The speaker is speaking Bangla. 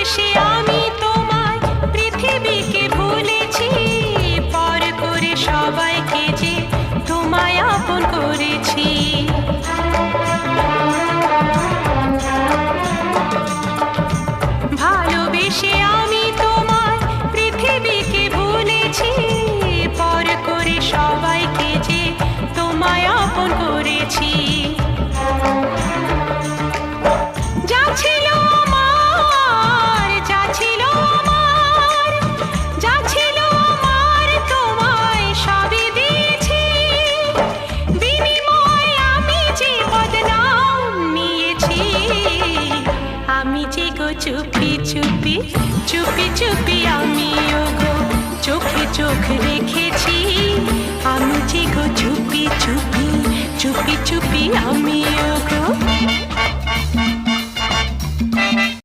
ভালোবেসে আমি তোমায় পৃথিবীকে ভুলেছি, পর করে সবাইকে যে তোমায় আপন করেছি। ভালোবেসে আমি তোমায় পৃথিবীকে ভুলেছি, পর করে সবাইকে যে তোমায় আপন করেছি। যা ছিল আমার, যা ছিল আমার, যা ছিল আমার তোমায় সবই দিয়েছি, বিনিময়ে আমি যে বদনাম নিয়েছি। আমি যে গো চুপি চুপি চুপি চুপি আমিও গো চোখে চোখ রেখেছি, আমি যে গো চুপি চুপি চুপি চুপি আমিও গো।